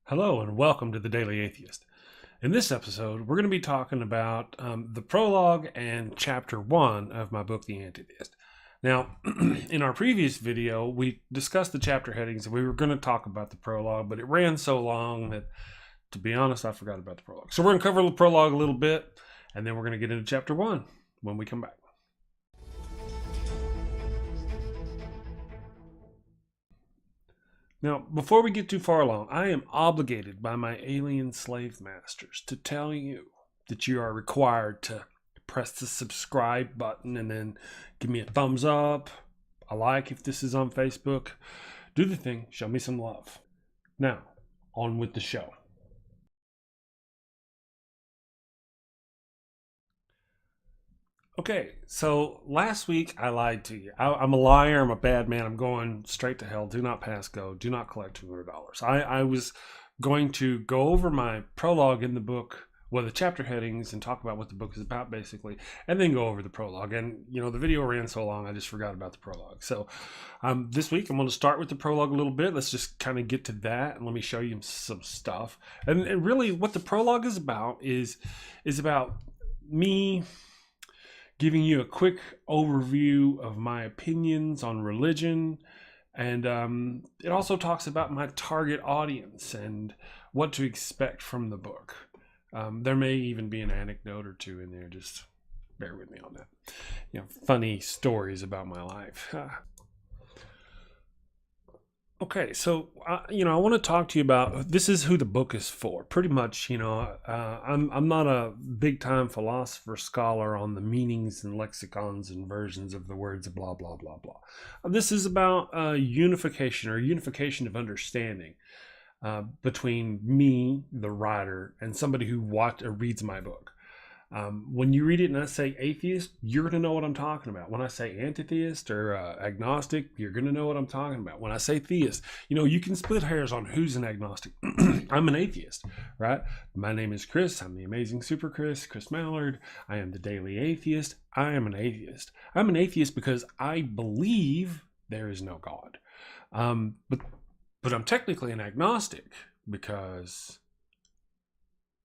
Hello and welcome to the Daily Atheist. In this episode, we're going to be talking about the prologue and chapter 1 of my book, The Anti-Theist. Now, in our previous video, we discussed the chapter headings and we were going to talk about the prologue, but it ran so long that, to be honest, I forgot about the prologue. So we're going to cover the prologue a little bit, and then we're going to get into chapter 1 when we come back. Now, before we get too far along, I am obligated by my alien slave masters to tell you that you are required to press the subscribe button and then give me a thumbs up, a like if this is on Facebook. Do the thing, show me some love. Now, on with the show. Okay, so last week I lied to you. I'm a liar. I'm a bad man. I'm going straight to hell. Do not pass go. Do not collect $200. I was going to go over my prologue in the book, well, the chapter headings, and talk about what the book is about, basically, and then go over the prologue. And, you know, the video ran so long, I just forgot about the prologue. So this week I'm going to start with the prologue a little bit. Let's just kind of get to that, and let me show you some stuff. And really what the prologue is about is about me giving you a quick overview of my opinions on religion. And it also talks about my target audience and what to expect from the book. There may even be an anecdote or two in there. Just bear with me on that. You know, funny stories about my life. Okay, so I want to talk to you about, this is who the book is for. Pretty much, I'm not a big time philosopher scholar on the meanings and lexicons and versions of the words blah blah blah blah. This is about unification of understanding between me, the writer, and somebody who reads my book. When you read it and I say atheist, you're going to know what I'm talking about. When I say anti-theist or agnostic, you're going to know what I'm talking about. When I say theist, you can split hairs on who's an agnostic. I'm an atheist, right? My name is Chris. I'm the amazing Super Chris Mallard. I am the Daily Atheist. I am an atheist. I'm an atheist because I believe there is no God. But I'm technically an agnostic because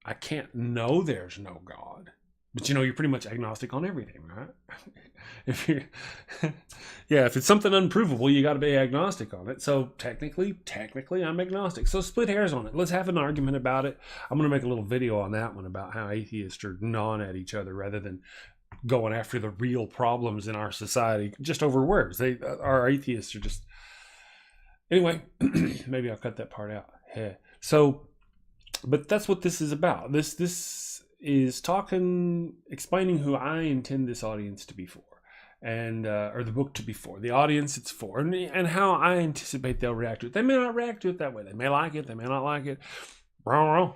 I can't know there's no God. But you're pretty much agnostic on everything, right? if it's something unprovable, you got to be agnostic on it. So technically, I'm agnostic. So split hairs on it. Let's have an argument about it. I'm going to make a little video on that one about how atheists are gnawing at each other rather than going after the real problems in our society just over words. Our atheists are just... Anyway, maybe I'll cut that part out. But that's what this is about. This is explaining who I intend this audience to be for, and or the book to be for, the audience it's for, and how I anticipate they'll react to it. They may not react to it that way. They may like it. They may not like it. We'll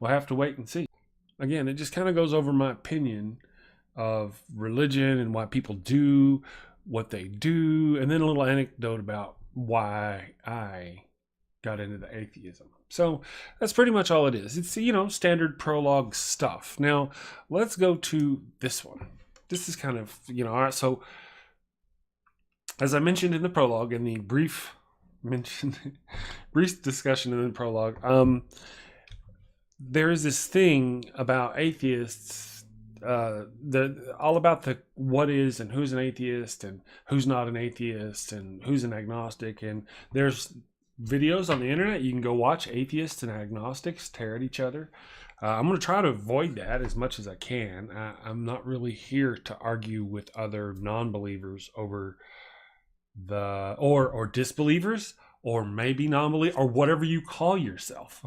have to wait and see. Again, it just kind of goes over my opinion of religion and why people do what they do, and then a little anecdote about why I got into the atheism. So that's pretty much all it is. It's, standard prologue stuff. Now, let's go to this one. This is kind of, all right. So as I mentioned in the prologue, in the brief discussion in the prologue, there is this thing about atheists, all about the what is and who's an atheist and who's not an atheist and who's an agnostic. And there's videos on the internet you can go watch. Atheists and agnostics tear at each other. I'm going to try to avoid that as much as I can. I'm not really here to argue with other non-believers over or disbelievers, or maybe non-believers, or whatever you call yourself.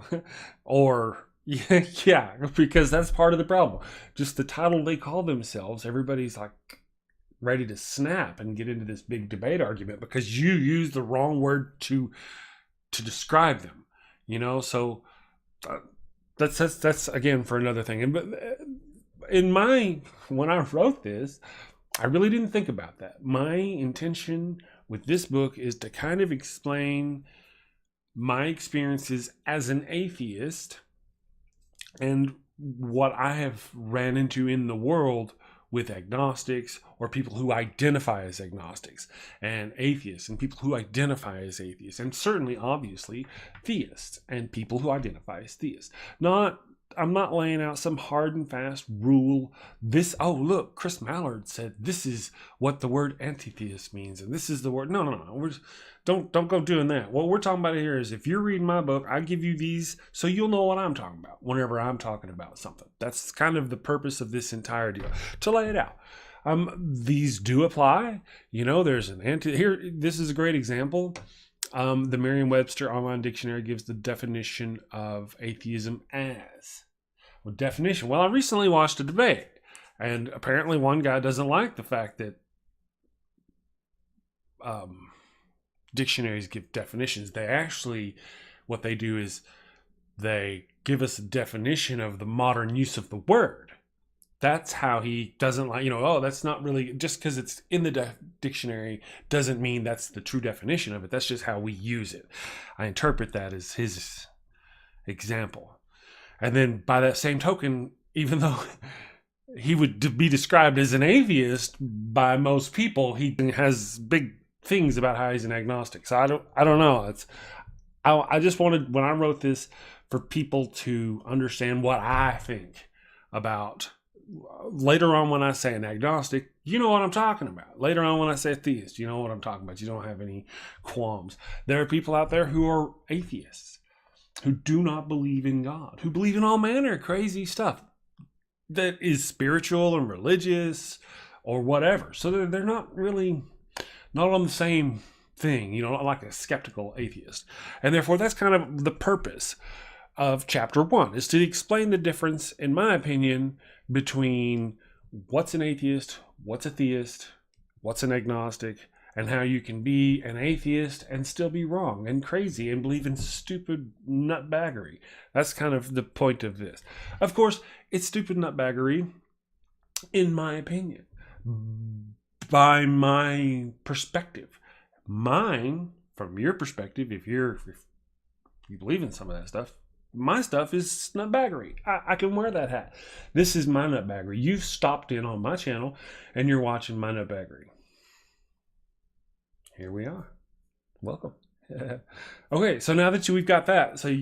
Or yeah, because that's part of the problem. Just the title they call themselves, everybody's like ready to snap and get into this big debate argument because you use the wrong word to describe them, so that's again for another thing. But when I wrote this, I really didn't think about that. My intention with this book is to kind of explain my experiences as an atheist and what I have ran into in the world with agnostics, or people who identify as agnostics, and atheists and people who identify as atheists, and certainly, obviously, theists and people who identify as theists. I'm not laying out some hard and fast rule. Oh, look, Chris Mallard said this is what the word anti-theist means, and this is the word. No. Don't go doing that. What we're talking about here is, if you're reading my book, I give you these so you'll know what I'm talking about whenever I'm talking about something. That's kind of the purpose of this entire deal, to lay it out. These do apply. There's here. This is a great example. The Merriam-Webster Online Dictionary gives the definition of atheism as definition. Well, I recently watched a debate, and apparently one guy doesn't like the fact that dictionaries give definitions. They actually, what they do is they give us a definition of the modern use of the word. That's how he doesn't like, that's not really, just because it's in the dictionary doesn't mean that's the true definition of it. That's just how we use it. I interpret that as his example. And then by that same token, even though he would be described as an atheist by most people, he has big things about how he's an agnostic. So I don't know. I just wanted, when I wrote this, for people to understand what I think about. Later on, when I say an agnostic, you know what I'm talking about. Later on, when I say a theist, you know what I'm talking about. You don't have any qualms. There are people out there who are atheists, who do not believe in God, who believe in all manner of crazy stuff that is spiritual and religious or whatever. So they're not on the same thing, like a skeptical atheist. And therefore, that's kind of the purpose of chapter 1, is to explain the difference, in my opinion, between what's an atheist, what's a theist, what's an agnostic, and how you can be an atheist and still be wrong and crazy and believe in stupid nutbaggery. That's kind of the point of this. Of course, it's stupid nutbaggery, in my opinion, by my perspective. Mine, from your perspective, if you believe in some of that stuff, my stuff is nutbaggery. I can wear that hat. This is my nutbaggery. You've stopped in on my channel and you're watching my nutbaggery. Here we are. Welcome. Okay, so now that we've got that, so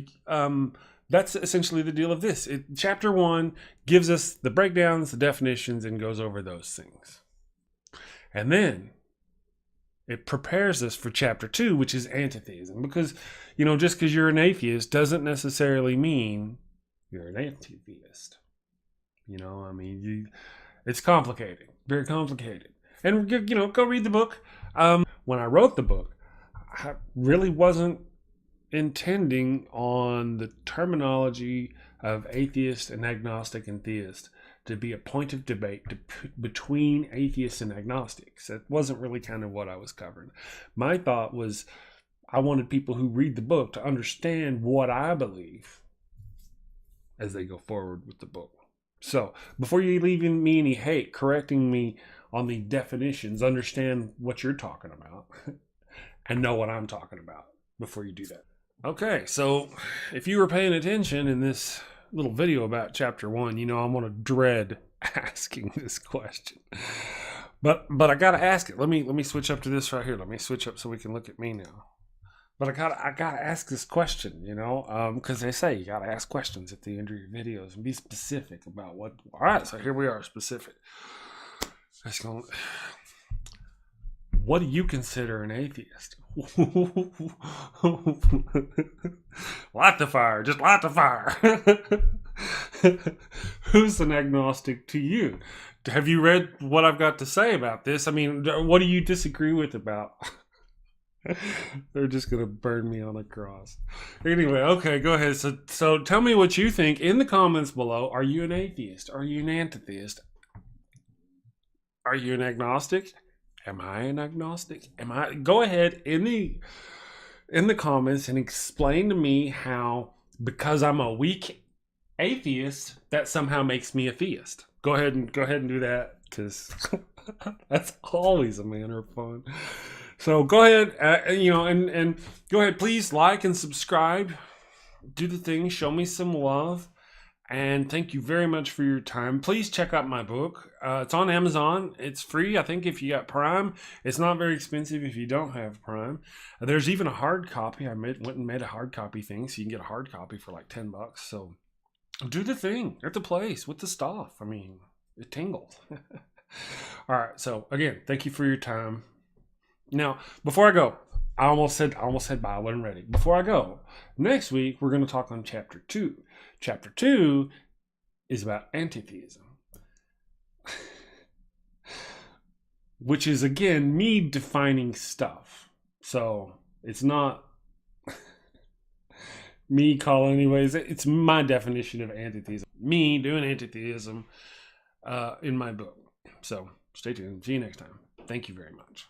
that's essentially the deal of this. Chapter 1 gives us the breakdowns, the definitions, and goes over those things. And then it prepares us for chapter 2, which is antitheism. Because, just because you're an atheist doesn't necessarily mean you're an anti-theist. It's complicated, very complicated. And, go read the book. When I wrote the book, I really wasn't intending on the terminology of atheist and agnostic and theist to be a point of debate between atheists and agnostics. That wasn't really kind of what I was covering. My thought was, I wanted people who read the book to understand what I believe as they go forward with the book. So before you leave me any hate correcting me on the definitions, understand what you're talking about and know what I'm talking about before you do that. Okay, so if you were paying attention in this little video about chapter 1, I'm going to dread asking this question. But I got to ask it. Let me switch up to this right here. Let me switch up so we can look at me now. But I got to ask this question, because they say you got to ask questions at the end of your videos and be specific about what. All right, so here we are, specific. What do you consider an atheist? Light the fire, just light the fire. Who's an agnostic to you? Have you read what I've got to say about this? I mean, what do you disagree with about? They're just going to burn me on a cross. Anyway, okay, go ahead. So tell me what you think in the comments below. Are you an atheist? Are you an antitheist? Are you an agnostic? Am I an agnostic? Go ahead in the comments and explain to me how, because I'm a weak atheist, that somehow makes me a theist. Go ahead and do that, because that's always a manner of fun. So go ahead, and go ahead, please like and subscribe. Do the thing, show me some love. And thank you very much for your time. Please check out my book. It's on Amazon. It's free, I think, if you got Prime. It's not very expensive if you don't have Prime. There's even a hard copy. I went and made a hard copy thing, so you can get a hard copy for like $10. So do the thing at the place with the stuff. I mean, it tingles. All right. So again, thank you for your time. Now, before I go, I almost said bye. I wasn't ready. Before I go, next week we're going to talk on chapter 2. Chapter 2 is about anti-theism, which is again me defining stuff. So it's not me calling anyways. It's my definition of anti-theism. Me doing anti-theism in my book. So stay tuned. See you next time. Thank you very much.